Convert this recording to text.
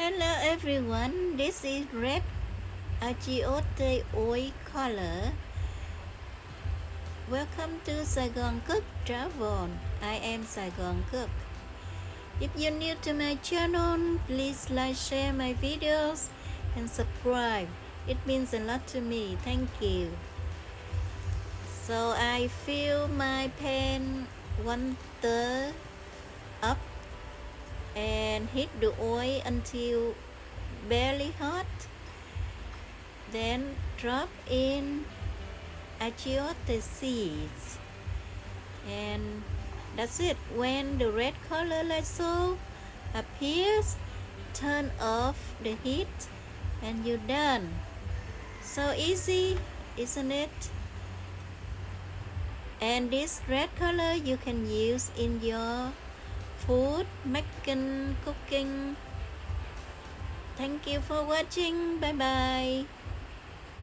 Hello everyone, this is red achiote oil color. Welcome to Saigon Cook Travel. I am Saigon Cook. If you're new to my channel, please like, share my videos and subscribe. It means a lot to me. Thank you. So I fill my pan 1/3 up and heat the oil until barely hot. Then drop in achiote seeds, and that's it. When the red color like so appears, turn off the heat and you're done. So easy, isn't it? And this red color you can use in your food, making, cooking. Thank you for watching. Bye bye.